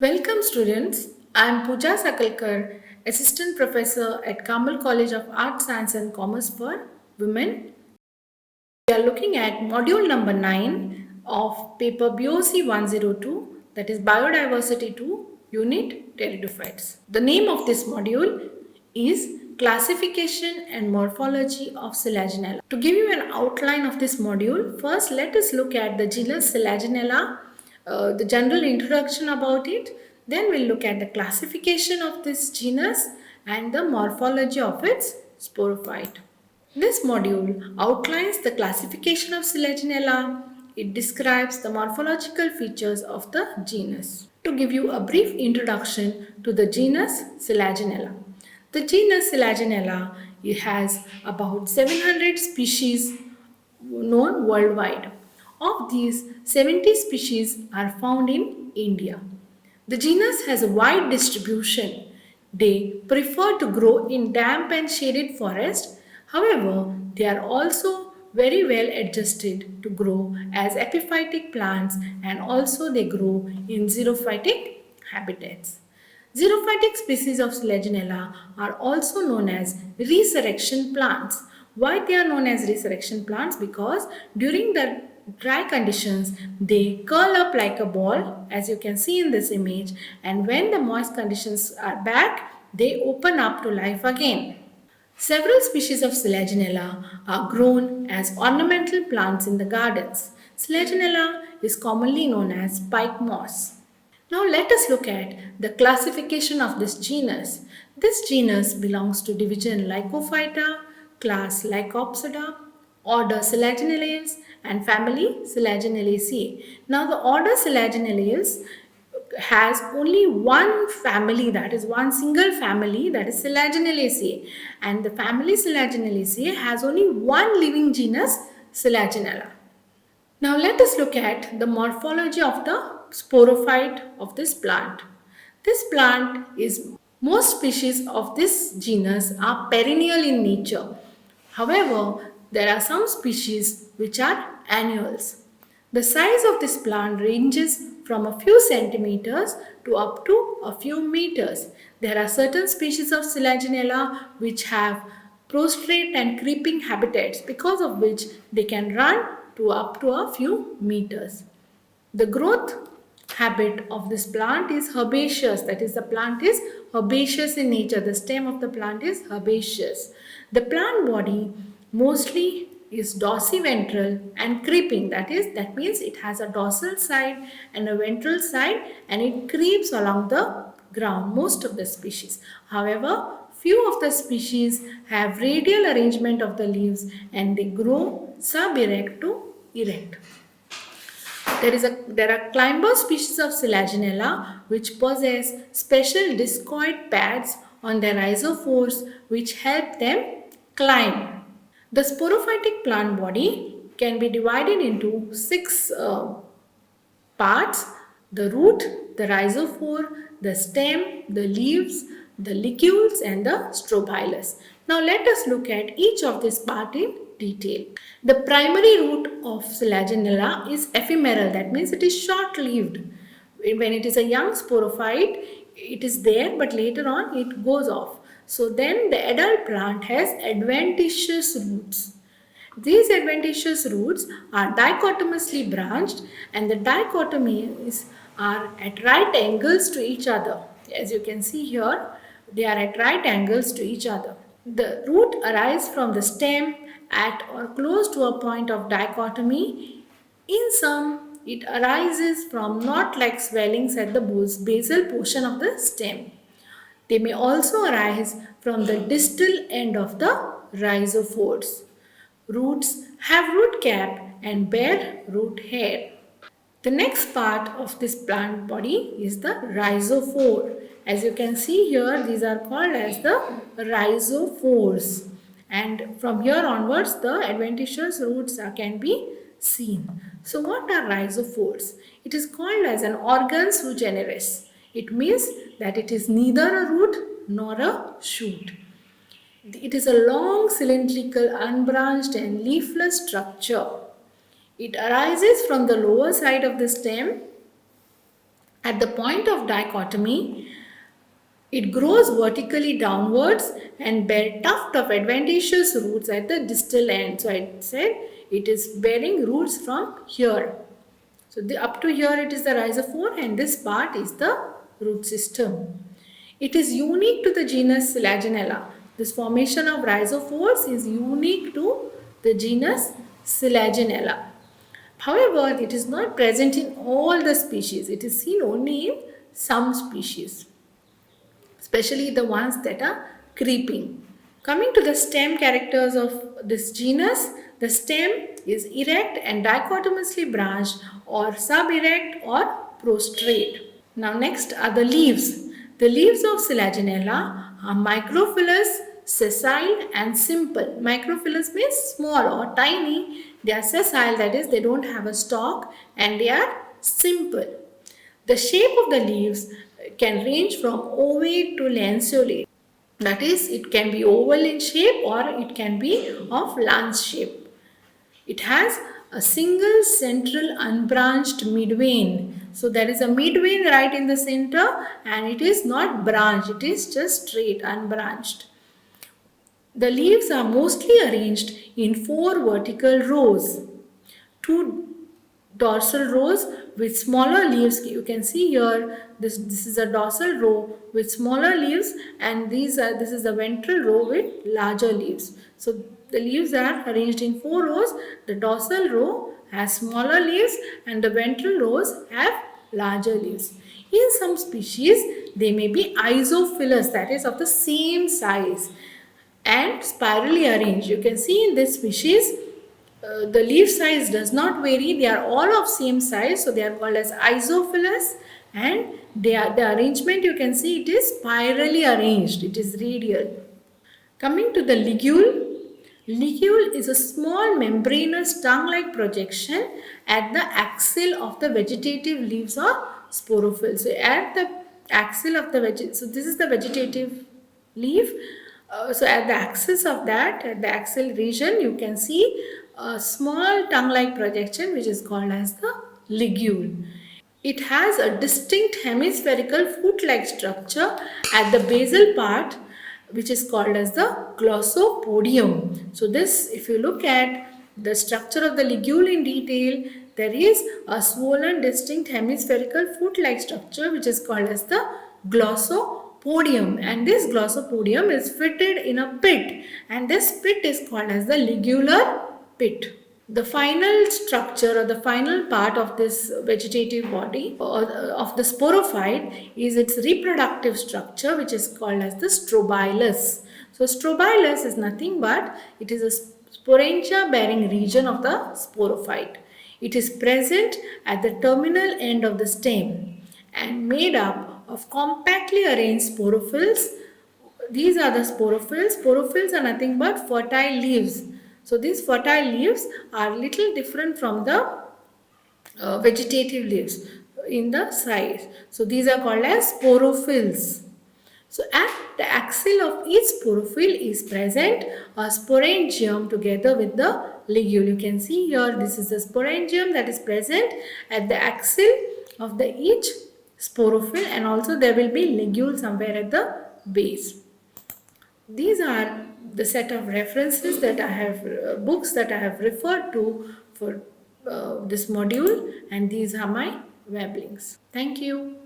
Welcome students, I am Pooja Sakalkar, Assistant Professor at Kamal College of Arts, Science and Commerce for Women. We are looking at module number 9 of paper BOC 102, that is Biodiversity 2, Unit Pteridophytes. The name of this module is Classification and Morphology of Selaginella. To give you an outline of this module, first let us look at the genus Selaginella, the general introduction about it. Then we'll look at the classification of this genus and the morphology of its sporophyte. This module outlines the classification of Selaginella. It describes the morphological features of the genus. To give you a brief introduction to the genus Selaginella. The genus Selaginella it has about 700 species known worldwide. Of these, 70 species are found in India. The genus has a wide distribution. They prefer to grow in damp and shaded forest. However, they are also very well adjusted to grow as epiphytic plants, and also they grow in xerophytic habitats. Xerophytic species of Selaginella are also known as resurrection plants. Why they are known as resurrection plants? Because during the dry conditions they curl up like a ball, as you can see in this image, and when the moist conditions are back they open up to life again. Several species of Selaginella are grown as ornamental plants in the gardens. Selaginella is commonly known as pike moss. Now let us look at the classification of this genus. This genus belongs to division Lycophyta, class Lycopsida, order Selaginellales, and family Selaginellaceae. Now the order Selaginellales has only one family, that is one single family, that is Selaginellaceae, and the family Selaginellaceae has only one living genus, Selaginella. Now let us look at the morphology of the sporophyte of this plant. This plant is, most species of this genus are perennial in nature. However, there are some species which are annuals. The size of this plant ranges from a few centimeters to up to a few meters. There are certain species of Selaginella which have prostrate and creeping habitats, because of which they can run to up to a few meters. The growth habit of this plant is herbaceous, that is, the plant is herbaceous in nature. The stem of the plant is herbaceous. The plant body mostly is dorsiventral and creeping, that means it has a dorsal side and a ventral side, and it creeps along the ground, most of the species. However, few of the species have radial arrangement of the leaves and they grow sub-erect to erect. There are climber species of Selaginella which possess special discoid pads on their rhizophores which help them climb. The sporophytic plant body can be divided into six parts: the root, the rhizophore, the stem, the leaves, the licules, and the strobilus. Now let us look at each of these parts in detail. The primary root of Selaginella is ephemeral, that means it is short-lived. When it is a young sporophyte, it is there, but later on it goes off. So then the adult plant has adventitious roots. These adventitious roots are dichotomously branched, and the dichotomies are at right angles to each other. As you can see here, they are at right angles to each other. The root arises from the stem at or close to a point of dichotomy. In some, it arises from knot-like swellings at the basal portion of the stem. They may also arise from the distal end of the rhizophores. Roots have root cap and bear root hair. The next part of this plant body is the rhizophore. As you can see here, these are called as the rhizophores. And from here onwards, the adventitious roots can be seen. So what are rhizophores? It is called as an organ sui generis. It means that it is neither a root nor a shoot. It is a long cylindrical unbranched and leafless structure. It arises from the lower side of the stem At the point of dichotomy, it grows vertically downwards and bear tuft of adventitious roots at the distal end. So I said it is bearing roots from here. So up to here it is the rhizophore and this part is the root system. It is unique to the genus Selaginella. This formation of rhizophores is unique to the genus Selaginella. However, it is not present in all the species. It is seen only in some species, especially the ones that are creeping. Coming to the stem characters of this genus, the stem is erect and dichotomously branched or suberect or prostrate. Now next are the leaves. The leaves of Selaginella are microphyllous, sessile and simple. Microphyllous means small or tiny. They are sessile, that is they don't have a stalk, and they are simple. The shape of the leaves can range from ovate to lanceolate. That is, it can be oval in shape or it can be of lance shape. It has a single central unbranched midvein. So there is a midvein right in the center and it is not branched, it is just straight, unbranched. The leaves are mostly arranged in 4 vertical rows. 2 dorsal rows with smaller leaves. You can see here this is a dorsal row with smaller leaves, and this is a ventral row with larger leaves. So the leaves are arranged in 4 rows. The dorsal row has smaller leaves and the ventral rows have larger leaves. In some species they may be isophilous, that is of the same size, and spirally arranged. You can see in this species the leaf size does not vary. They are all of same size, so they are called as isophilous, and the arrangement you can see it is spirally arranged. It is radial. Coming to the ligule. Ligule is a small membranous tongue-like projection at the axil of the vegetative leaves or sporophyll. So at the axil of the so this is the vegetative leaf. So at the axis of that, at the axil region, you can see a small tongue-like projection which is called as the ligule. It has a distinct hemispherical foot-like structure at the basal part which is called as the glossopodium. So this, if you look at the structure of the ligule in detail, there is a swollen distinct hemispherical foot-like structure which is called as the glossopodium, and this glossopodium is fitted in a pit, and this pit is called as the ligular pit. The final structure or the final part of this vegetative body of the sporophyte is its reproductive structure, which is called as the strobilus. So strobilus is nothing but it is a sporangia bearing region of the sporophyte. It is present at the terminal end of the stem and made up of compactly arranged sporophylls. These are the sporophylls. Sporophylls are nothing but fertile leaves. So these fertile leaves are little different from the vegetative leaves in the size. So these are called as sporophylls. So at the axil of each sporophyll is present a sporangium together with the ligule. You can see here this is the sporangium that is present at the axil of the each sporophyll, and also there will be ligule somewhere at the base. These are the set of references that I have, books that I have referred to for this module, and these are my web links. Thank you.